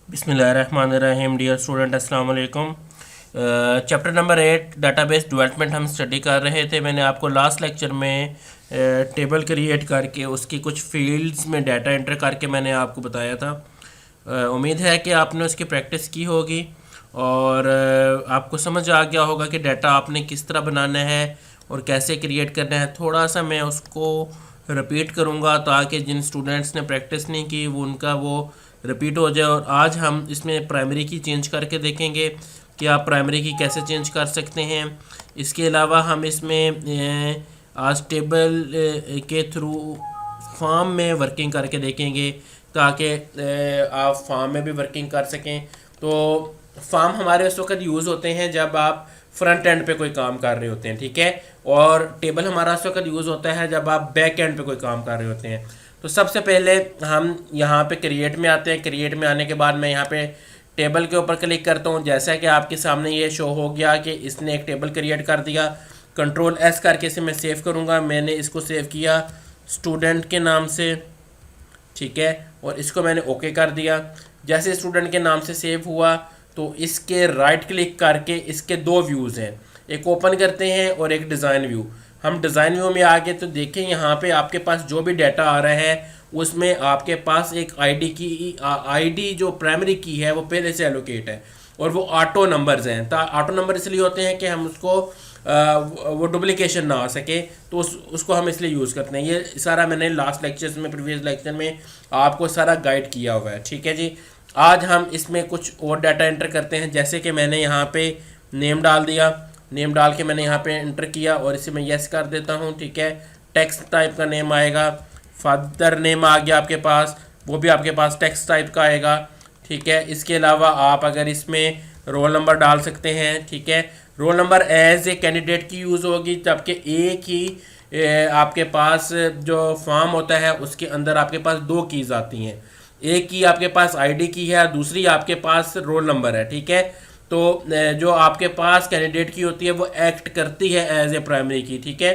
बिस्मिल्लाहिर्रहमानिर्रहीम। Dear student, अस्सलाम वालेकुम। चैप्टर नंबर 8 डाटाबेस डेवलपमेंट हम स्टडी कर रहे थे। मैंने आपको लास्ट लेक्चर में टेबल क्रिएट करके उसकी कुछ फील्ड्स में डाटा एंटर करके मैंने आपको बताया था। उम्मीद है कि आपने उसकी प्रैक्टिस की होगी और आपको समझ आ गया होगा कि डाटा आपने किस तरह बनाना है और कैसे क्रिएट करना है। थोड़ा सा मैं उसको रिपीट करूँगा ताकि जिन स्टूडेंट्स ने प्रैक्टिस नहीं की वो उनका वो रिपीट हो जाए। और आज हम इसमें प्राइमरी की चेंज करके देखेंगे कि आप प्राइमरी की कैसे चेंज कर सकते हैं। इसके अलावा हम इसमें आज टेबल के थ्रू फॉर्म में वर्किंग करके देखेंगे ताकि आप फॉर्म में भी वर्किंग कर सकें। तो फॉर्म हमारे उस वक्त यूज़ होते हैं जब आप फ्रंट एंड पे कोई काम कर रहे होते हैं, ठीक है। और टेबल हमारा उस वक्त यूज़ होता है जब आप बैक एंड पे कोई काम कर रहे होते हैं। तो सबसे पहले हम यहाँ पे क्रिएट में आते हैं। क्रिएट में आने के बाद मैं यहाँ पे टेबल के ऊपर क्लिक करता हूँ। जैसा कि आपके सामने ये शो हो गया कि इसने एक टेबल क्रिएट कर दिया। कंट्रोल एस करके इसे मैं सेव करूँगा। मैंने इसको सेव किया स्टूडेंट के नाम से, ठीक है, और इसको मैंने ओके कर दिया। जैसे स्टूडेंट के नाम से सेव हुआ तो इसके राइट क्लिक करके इसके दो व्यूज़ हैं, एक ओपन करते हैं और एक डिज़ाइन व्यू। हम डिज़ाइन व्यू में आ गए तो देखें यहाँ पे आपके पास जो भी डाटा आ रहा है उसमें आपके पास एक आईडी जो प्राइमरी की है वो पहले से एलोकेट है और वो ऑटो नंबर्स हैं। तो ऑटो नंबर इसलिए होते हैं कि हम उसको वो डुप्लीकेशन ना आ सके, तो उसको हम इसलिए यूज़ करते हैं। ये सारा मैंने लास्ट लेक्चर्स में, प्रीवियस लेक्चर में आपको सारा गाइड किया हुआ है, ठीक है जी। आज हम इसमें कुछ और डाटा एंटर करते हैं। जैसे कि मैंने यहाँ पे नेम डाल दिया, नेम डाल के मैंने यहाँ पे एंटर किया और इसे मैं यस कर देता हूँ, ठीक है। टेक्स्ट टाइप का नेम आएगा। फादर नेम आ गया आपके पास, वो भी आपके पास टेक्स्ट टाइप का आएगा, ठीक है। इसके अलावा आप अगर इसमें रोल नंबर डाल सकते हैं, ठीक है। Roll number as a candidate की यूज़ होगी जबकि एक ही आपके पास जो फॉर्म होता है उसके अंदर आपके पास दो कीज़ आती हैं। एक की आपके पास आईडी की है, दूसरी आपके पास रोल नंबर है, ठीक है। तो जो आपके पास कैंडिडेट की होती है वो एक्ट करती है एज ए प्राइमरी की, ठीक है।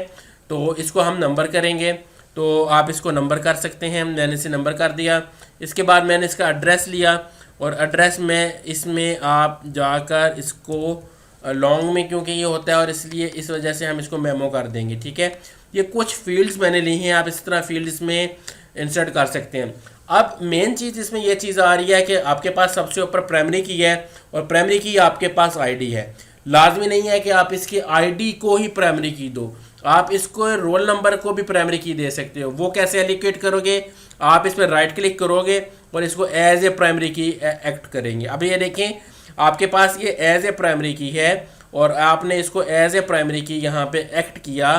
तो इसको हम नंबर करेंगे, तो आप इसको नंबर कर सकते हैं। मैंने इसे नंबर कर दिया। इसके बाद मैंने इसका एड्रेस लिया और एड्रेस में इसमें आप जाकर इसको लॉन्ग में क्योंकि ये होता है और इसलिए इस वजह से हम इसको मेमो कर देंगे, ठीक है। ये कुछ फील्ड्स मैंने ली हैं, आप इस तरह फील्ड्स में इंसर्ट कर सकते हैं। अब मेन चीज़ इसमें यह चीज़ आ रही है कि आपके पास सबसे ऊपर प्राइमरी की है और प्राइमरी की आपके पास आईडी है। लाजमी नहीं है कि आप इसकी आईडी को ही प्राइमरी की दो, आप इसको रोल नंबर को भी प्राइमरी की दे सकते हो। वो कैसे एलोकेट करोगे? आप इस पर राइट क्लिक करोगे और इसको एज ए प्राइमरी की एक्ट करेंगे। अब ये देखें आपके पास ये एज ए प्राइमरी की है और आपने इसको एज ए प्राइमरी की यहाँ पे एक्ट किया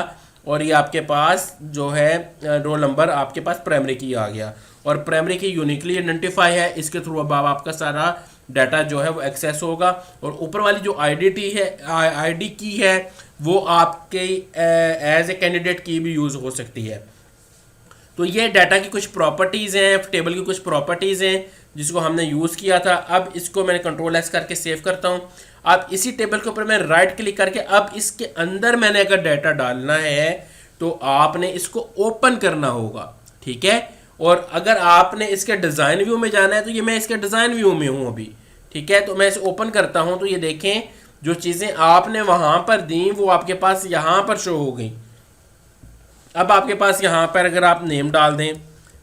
और ये आपके पास जो है रोल नंबर आपके पास प्राइमरी की आ गया और प्राइमरी की यूनिकली आइडेंटिफाई है। इसके थ्रू अब आपका सारा डाटा जो है वो एक्सेस होगा और ऊपर वाली जो आईडी की है वो आपके एज ए कैंडिडेट की भी यूज़ हो सकती है। तो ये डाटा की कुछ प्रॉपर्टीज़ हैं, टेबल की कुछ प्रॉपर्टीज़ हैं जिसको हमने यूज़ किया था। अब इसको मैंने कंट्रोल एस करके सेव करता हूँ। अब इसी टेबल के ऊपर मैं राइट क्लिक करके अब इसके अंदर मैंने अगर डाटा डालना है तो आपने इसको ओपन करना होगा, ठीक है। और अगर आपने इसके डिज़ाइन व्यू में जाना है तो ये मैं इसके डिज़ाइन व्यू में हूँ अभी, ठीक है। तो मैं इसे ओपन करता हूँ तो ये देखें जो चीज़ें आपने वहाँ पर दी वो आपके पास यहाँ पर शो हो गई। अब आपके पास यहाँ पर अगर आप नेम डाल दें,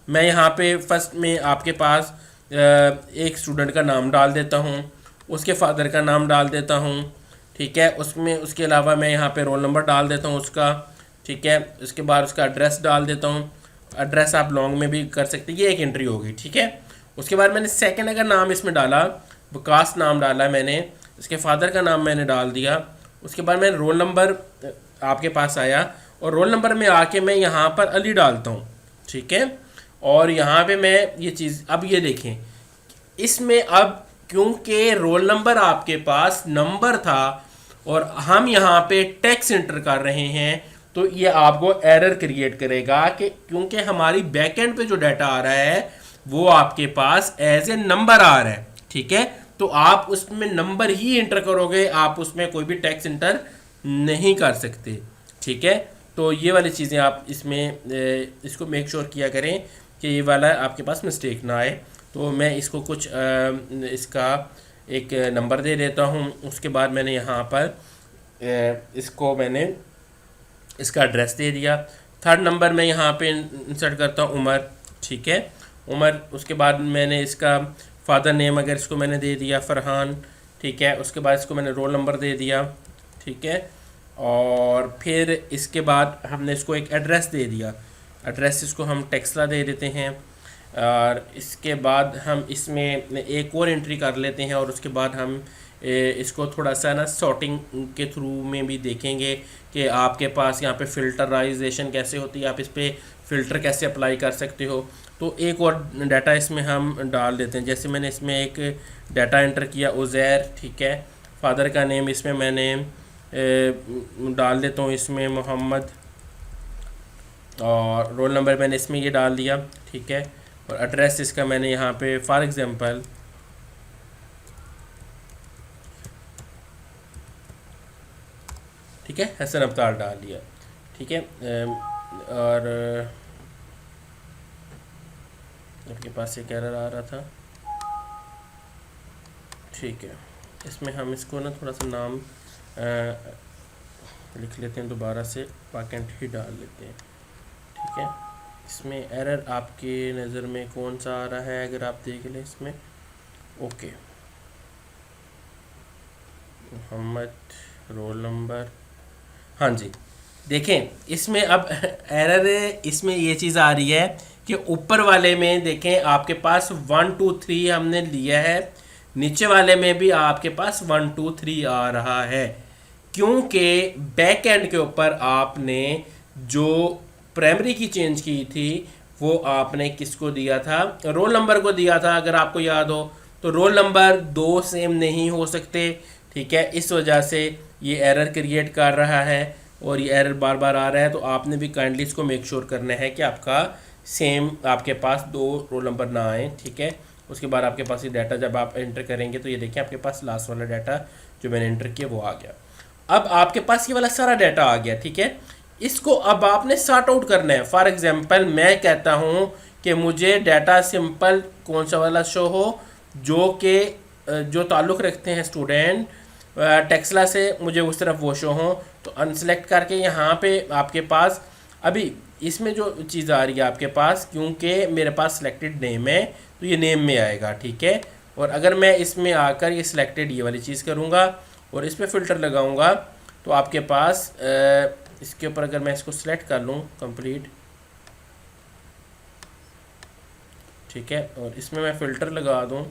मैं यहाँ पे फर्स्ट में आपके पास एक स्टूडेंट का नाम डाल देता हूँ, उसके फादर का नाम डाल देता हूँ, ठीक है। उसमें उसके अलावा मैं यहाँ पे रोल नंबर डाल देता हूँ उसका, ठीक है। उसके बाद उसका एड्रेस डाल देता हूँ। एड्रेस आप लॉन्ग में भी कर सकते हैं, ये एक एंट्री होगी, ठीक है। उसके बाद मैंने सेकंड अगर नाम इसमें डाला, विकास नाम डाला मैंने, इसके फादर का नाम मैंने डाल दिया। उसके बाद मैंने रोल नंबर आपके पास आया और रोल नंबर में आके मैं यहाँ पर अली डालता हूँ, ठीक है। और यहाँ पे मैं ये चीज़ अब ये देखें इसमें अब क्योंकि रोल नंबर आपके पास नंबर था और हम यहाँ पे टेक्स्ट एंटर कर रहे हैं तो ये आपको एरर क्रिएट करेगा कि क्योंकि हमारी बैकएंड पे जो डाटा आ रहा है वो आपके पास एज ए नंबर आ रहा है, ठीक है। तो आप उसमें नंबर ही एंटर करोगे, आप उसमें कोई भी टेक्स्ट एंटर नहीं कर सकते, ठीक है। तो ये वाली चीज़ें आप इसमें इसको मेक श्योर किया करें कि ये वाला आपके पास मिस्टेक ना आए। तो मैं इसको कुछ इसका एक नंबर दे देता हूँ। उसके बाद मैंने यहाँ पर इसको मैंने इसका एड्रेस दे दिया। थर्ड नंबर मैं यहाँ पे इंसर्ट करता हूँ उमर, ठीक है, उमर। उसके बाद मैंने इसका फादर नेम अगर इसको मैंने दे दिया फरहान, ठीक है। उसके बाद इसको मैंने रोल नंबर दे दिया, ठीक है। और फिर इसके बाद हमने इसको एक एड्रेस दे दिया, एड्रेस इसको हम टेक्सला दे देते हैं। और इसके बाद हम इसमें एक और एंट्री कर लेते हैं और उसके बाद हम इसको थोड़ा सा ना सॉर्टिंग के थ्रू में भी देखेंगे कि आपके पास यहाँ पे फ़िल्टराइजेशन कैसे होती है, आप इस पर फ़िल्टर कैसे अप्लाई कर सकते हो। तो एक और डाटा इसमें हम डाल देते हैं। जैसे मैंने इसमें एक डाटा एंटर किया उज़ैर, ठीक है। फादर का नेम इसमें मैंने डाल देता हूँ इसमें मोहम्मद, और रोल नंबर मैंने इसमें ये डाल दिया, ठीक है। और एड्रेस इसका मैंने यहाँ पे फॉर एग्ज़ाम्पल ठीक है हसन अवतार डाल दिया, ठीक है। और आपके पास एक एरर आ रहा था, ठीक है। इसमें हम इसको ना थोड़ा सा नाम लिख लेते हैं दोबारा से, वैकेंट ही डाल लेते हैं, ठीक है। इसमें एरर आपके नज़र में कौन सा आ रहा है अगर आप देख लें इसमें, ओके, मोहम्मद, रोल नंबर, हाँ जी। देखें इसमें अब एरर इसमें ये चीज़ आ रही है कि ऊपर वाले में देखें आपके पास 1 2 3 हमने लिया है, नीचे वाले में भी आपके पास 1 2 3 आ रहा है, क्योंकि बैक एंड के ऊपर आपने जो प्राइमरी की चेंज की थी वो आपने किसको दिया था, रोल नंबर को दिया था। अगर आपको याद हो तो रोल नंबर 2 सेम नहीं हो सकते, ठीक है। इस वजह से ये एरर क्रिएट कर रहा है और ये एरर बार बार आ रहा है। तो आपने भी काइंडली इसको मेक श्योर करना है कि आपका सेम आपके पास 2 रोल नंबर ना आए, ठीक है। उसके बाद आपके पास ये डाटा जब आप एंटर करेंगे तो ये देखिए आपके पास लास्ट वाला डाटा जो मैंने एंटर किया वो आ गया। अब आपके पास ये वाला सारा डाटा आ गया, ठीक है। इसको अब आपने सॉर्ट आउट करना है। फॉर एग्जांपल मैं कहता हूँ कि मुझे डाटा सिंपल कौन सा वाला शो हो जो ताल्लुक़ रखते हैं स्टूडेंट टेक्सला से, मुझे उस तरफ वो शो हो। तो अनसेलेक्ट करके यहाँ पे आपके पास अभी इसमें जो चीज़ आ रही है आपके पास, क्योंकि मेरे पास सिलेक्टेड नेम है तो ये नेम में आएगा, ठीक है। और अगर मैं इसमें आकर ये सिलेक्टेड ये वाली चीज़ करूँगा और इस पर फ़िल्टर लगाऊँगा तो आपके पास इसके ऊपर अगर मैं इसको सिलेक्ट कर लूँ कंप्लीट, ठीक है, और इसमें मैं फ़िल्टर लगा दूँ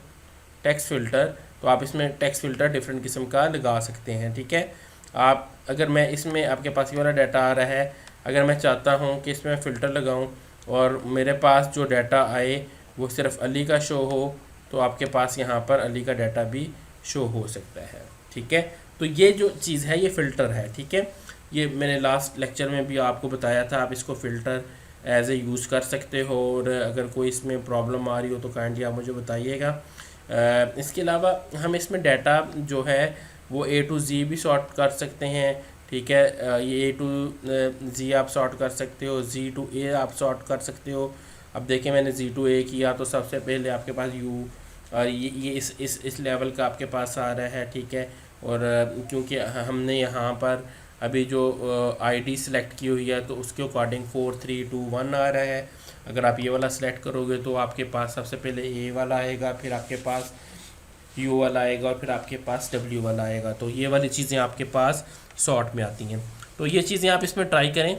टेक्स्ट फ़िल्टर, तो आप इसमें टेक्स्ट फ़िल्टर डिफरेंट किस्म का लगा सकते हैं, ठीक है। आप अगर मैं इसमें आपके पास ये वाला डाटा आ रहा है, अगर मैं चाहता हूँ कि इसमें फ़िल्टर लगाऊँ और मेरे पास जो डाटा आए वो सिर्फ अली का शो हो, तो आपके पास यहाँ पर अली का डाटा भी शो हो सकता है, ठीक है। तो ये जो चीज़ है ये फ़िल्टर है, ठीक है। ये मैंने लास्ट लेक्चर में भी आपको बताया था, आप इसको फ़िल्टर एज ए यूज़ कर सकते हो। और अगर कोई इसमें प्रॉब्लम आ रही हो तो काइंडली आप मुझे बताइएगा। इसके अलावा हम इसमें डाटा जो है वो A to Z भी सॉर्ट कर सकते हैं, ठीक है। ये A to Z आप सॉर्ट कर सकते हो, Z to A आप सॉर्ट कर सकते हो। अब देखिए मैंने Z to A किया तो सबसे पहले आपके पास U और ये इस लेवल का आपके पास आ रहा है, ठीक है। और क्योंकि हमने यहाँ पर अभी जो ID सिलेक्ट की हुई है तो उसके अकॉर्डिंग 4 3 2 1 आ रहा है। अगर आप ये वाला सेलेक्ट करोगे तो आपके पास सबसे पहले A वाला आएगा, फिर आपके पास U वाला आएगा और फिर आपके पास W वाला आएगा। तो ये वाली चीज़ें आपके पास सॉर्ट में आती हैं। तो ये चीज़ें आप इसमें ट्राई करें।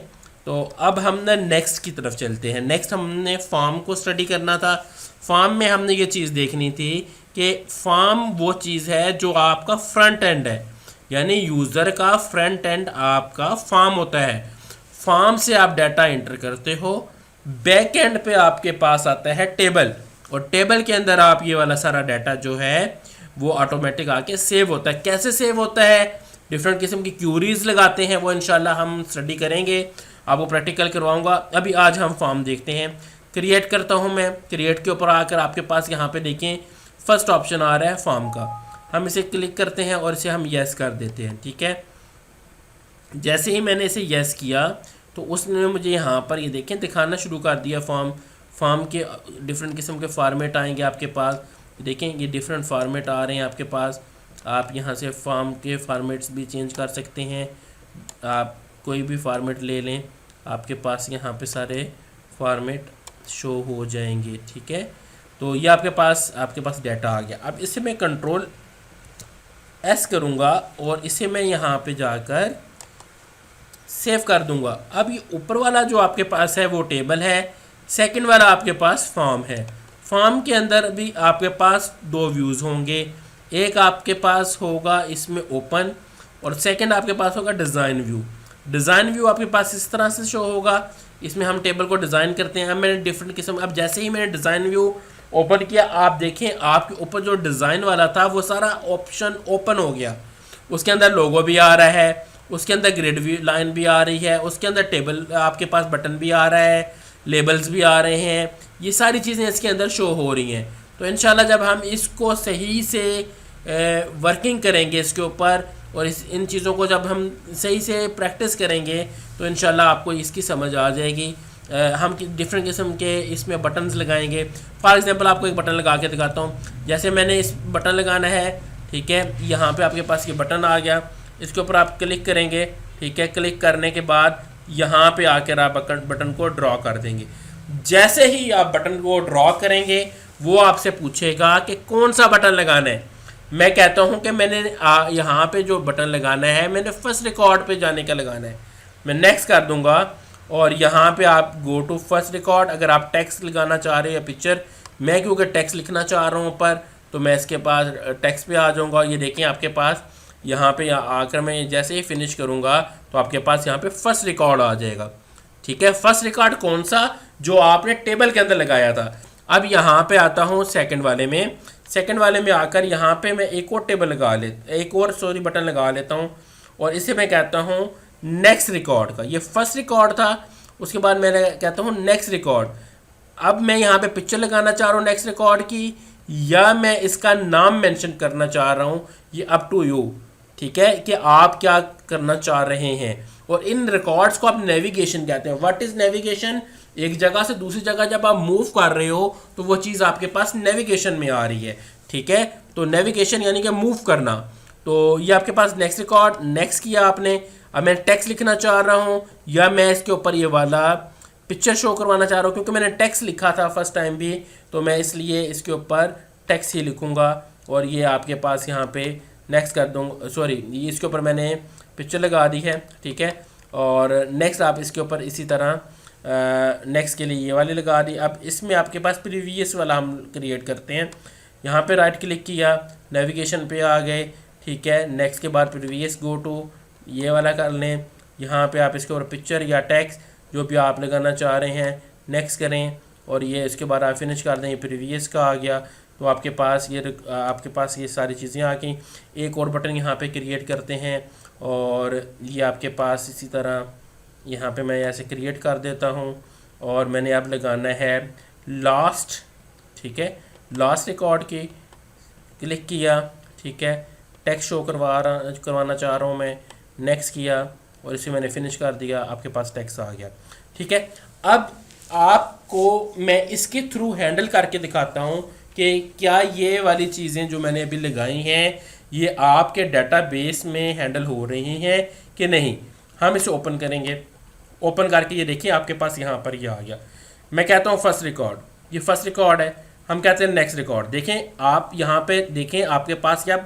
तो अब हम ना नेक्स्ट की तरफ चलते हैं। नेक्स्ट हमने फॉर्म को स्टडी करना था। फॉर्म में हमने ये चीज़ देखनी थी कि फॉर्म वो चीज़ है जो आपका फ्रंट एंड है, यानी यूज़र का फ्रंट एंड आपका फॉर्म होता है। फॉर्म से आप डाटा एंटर करते हो, बैक एंड पे आपके पास आता है टेबल, और टेबल के अंदर आप ये वाला सारा डाटा जो है वो ऑटोमेटिक आके सेव होता है। कैसे सेव होता है, डिफरेंट किस्म की क्यूरीज लगाते हैं, वो इंशाल्लाह हम स्टडी करेंगे, आपको प्रैक्टिकल करवाऊंगा। अभी आज हम फॉर्म देखते हैं। क्रिएट करता हूं मैं, क्रिएट के ऊपर आकर आपके पास यहाँ पे देखें फर्स्ट ऑप्शन आ रहा है फॉर्म का, हम इसे क्लिक करते हैं और इसे हम येस कर देते हैं, ठीक है। जैसे ही मैंने इसे येस किया तो उसने मुझे यहाँ पर ये देखें दिखाना शुरू कर दिया फॉर्म। फॉर्म के डिफरेंट किस्म के फॉर्मेट आएंगे आपके पास। देखें ये डिफरेंट फॉर्मेट आ रहे हैं आपके पास। आप यहाँ से फॉर्म के फॉर्मेट्स भी चेंज कर सकते हैं। आप कोई भी फॉर्मेट ले लें, आपके पास यहाँ पे सारे फॉर्मेट शो हो जाएंगे। ठीक है, तो ये आपके पास डाटा आ गया। अब इसे मैं कंट्रोल एस करूँगा और इसे मैं यहाँ पे जाकर सेव कर दूंगा। अब ये ऊपर वाला जो आपके पास है वो टेबल है, सेकंड वाला आपके पास फॉर्म है। फॉर्म के अंदर भी आपके पास दो व्यूज़ होंगे, एक आपके पास होगा इसमें ओपन और सेकंड आपके पास होगा डिज़ाइन व्यू। डिज़ाइन व्यू आपके पास इस तरह से शो होगा, इसमें हम टेबल को डिज़ाइन करते हैं। अब मैंने डिफरेंट किस्म, अब जैसे ही मैंने डिज़ाइन व्यू ओपन किया, आप देखें आपके ऊपर जो डिज़ाइन वाला था वो सारा ऑप्शन ओपन हो गया। उसके अंदर लोगो भी आ रहा है, उसके अंदर ग्रिड भी लाइन भी आ रही है, उसके अंदर टेबल आपके पास बटन भी आ रहा है, लेबल्स भी आ रहे हैं, ये सारी चीज़ें इसके अंदर शो हो रही हैं। तो इंशाल्लाह जब हम इसको सही से वर्किंग करेंगे इसके ऊपर और इन चीज़ों को जब हम सही से प्रैक्टिस करेंगे तो इंशाल्लाह आपको इसकी समझ आ जाएगी। हम डिफरेंट किस्म के इसमें बटन्स लगाएंगे। फॉर एग्जांपल आपको एक बटन लगा के दिखाता हूँ। जैसे मैंने इस बटन लगाना है, ठीक है, यहाँ पे आपके पास ये बटन आ गया, इसके ऊपर आप क्लिक करेंगे। ठीक है, क्लिक करने के बाद यहाँ पे आकर आप बटन को ड्रॉ कर देंगे। जैसे ही आप बटन को ड्रॉ करेंगे वो आपसे पूछेगा कि कौन सा बटन लगाना है। मैं कहता हूँ कि मैंने यहाँ पे जो बटन लगाना है मैंने फर्स्ट रिकॉर्ड पे जाने का लगाना है। मैं नेक्स्ट कर दूंगा और यहाँ पे आप गो टू फर्स्ट रिकॉर्ड। अगर आप टेक्स्ट लगाना चाह रहे हैं या पिक्चर, मैं क्योंकि टेक्स्ट लिखना चाह रहा हूँ ऊपर, तो मैं इसके पास टेक्स्ट पे आ जाऊँगा। ये देखें आपके पास यहाँ पे आकर मैं जैसे ही फिनिश करूँगा तो आपके पास यहाँ पे फर्स्ट रिकॉर्ड आ जाएगा। ठीक है, फर्स्ट रिकॉर्ड कौन सा, जो आपने टेबल के अंदर लगाया था। अब यहाँ पे आता हूँ सेकंड वाले में। सेकंड वाले में आकर यहाँ पे मैं एक और बटन लगा लेता हूँ और इसे मैं कहता हूँ नेक्स्ट रिकॉर्ड का। ये फर्स्ट रिकॉर्ड था, उसके बाद मैं कहता हूँ नेक्स्ट रिकॉर्ड। अब मैं यहाँ पे पिक्चर लगाना चाह रहा हूँ नेक्स्ट रिकॉर्ड की, या मैं इसका नाम मेंशन करना चाह रहा हूँ, ये अप टू यू। ठीक है, कि आप क्या करना चाह रहे हैं। और इन रिकॉर्ड्स को आप नेविगेशन कहते हैं। What is navigation? एक जगह से दूसरी जगह जब आप मूव कर रहे हो तो वो चीज़ आपके पास नेविगेशन में आ रही है। ठीक है, तो नेविगेशन यानी कि मूव करना। तो ये आपके पास नेक्स्ट रिकॉर्ड, नेक्स्ट किया आपने। अब मैं टेक्स्ट लिखना चाह रहा हूँ या मैं इसके ऊपर ये वाला पिक्चर शो करवाना चाह रहा हूँ, क्योंकि मैंने टेक्स्ट लिखा था फर्स्ट टाइम भी, तो मैं इसलिए इसके ऊपर टेक्स्ट ही लिखूँगा। और ये आपके पास यहाँ पे नेक्स्ट कर दूँगा, सॉरी इसके ऊपर मैंने पिक्चर लगा दी है। ठीक है, और नेक्स्ट आप इसके ऊपर इसी तरह नेक्स्ट के लिए ये वाली लगा दी। अब इसमें आपके पास प्रीवियस वाला हम क्रिएट करते हैं। यहाँ पे राइट क्लिक किया, नेविगेशन पे आ गए। ठीक है, नेक्स्ट के बाद प्रीवियस गो टू ये वाला कर लें। यहाँ पे आप इसके ऊपर पिक्चर या टेक्स्ट जो भी आप लगाना चाह रहे हैं नेक्स्ट करें और ये इसके बाद आप फिनिश कर दें। प्रीवियस का आ गया तो आपके पास ये सारी चीज़ें आ गई। एक और बटन यहाँ पे क्रिएट करते हैं और ये आपके पास इसी तरह यहाँ पे मैं ऐसे क्रिएट कर देता हूँ और मैंने अब लगाना है लास्ट। ठीक है, लास्ट रिकॉर्ड की क्लिक किया। ठीक है, टेक्स्ट शो करवाना चाह रहा हूँ मैं, नेक्स्ट किया और इसे मैंने फिनिश कर दिया, आपके पास टेक्स्ट आ गया। ठीक है, अब आपको मैं इसके थ्रू हैंडल करके दिखाता हूँ कि क्या ये वाली चीज़ें जो मैंने अभी लगाई हैं ये आपके डेटाबेस में हैंडल हो रही हैं कि नहीं। हम इसे ओपन करेंगे। ओपन करके ये देखिए आपके पास यहाँ पर ये आ गया। मैं कहता हूँ फर्स्ट रिकॉर्ड, ये फर्स्ट रिकॉर्ड है। हम कहते हैं नेक्स्ट रिकॉर्ड। देखें आप यहाँ पे देखें आपके पास क्या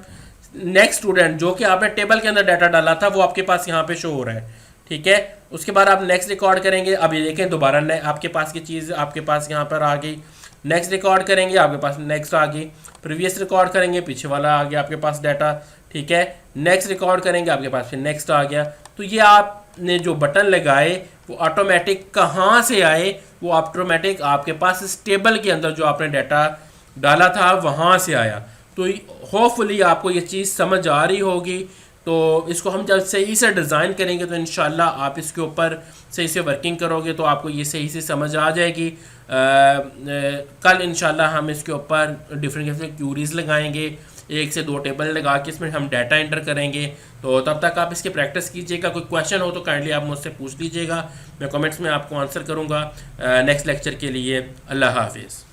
नेक्स्ट स्टूडेंट जो कि आपने टेबल के अंदर डाटा डाला था वो आपके पास यहाँ पे शो हो रहा है। ठीक है, उसके बाद आप नेक्स्ट रिकॉर्ड करेंगे। अब ये देखें दोबारा आपके पास की चीज़ आपके पास यहाँ पर आ गई। नेक्स्ट रिकॉर्ड करेंगे, आपके पास नेक्स्ट आ गई। प्रीवियस रिकॉर्ड करेंगे, पीछे वाला आ गया आपके पास डाटा। ठीक है, नेक्स्ट रिकॉर्ड करेंगे, आपके पास फिर नेक्स्ट आ गया। तो ये आपने जो बटन लगाए वो ऑटोमेटिक कहाँ से आए, वो ऑटोमेटिक आपके पास इस टेबल के अंदर जो आपने डाटा डाला था वहाँ से आया। तो होपफुली आपको ये चीज़ समझ आ रही होगी। तो इसको हम जब सही से डिज़ाइन करेंगे तो इंशाल्लाह आप इसके ऊपर सही से वर्किंग करोगे तो आपको ये सही से समझ आ जाएगी। कल इंशाल्लाह हम इसके ऊपर डिफरेंट क्यूरीज लगाएंगे 1 से 2 टेबल लगा के इसमें हम डाटा एंटर करेंगे। तो तब तक आप इसकी प्रैक्टिस कीजिएगा। कोई क्वेश्चन हो तो काइंडली आप मुझसे पूछ लीजिएगा, मैं कमेंट्स में आपको आंसर करूँगा। नेक्स्ट लेक्चर के लिए अल्लाह हाफिज़।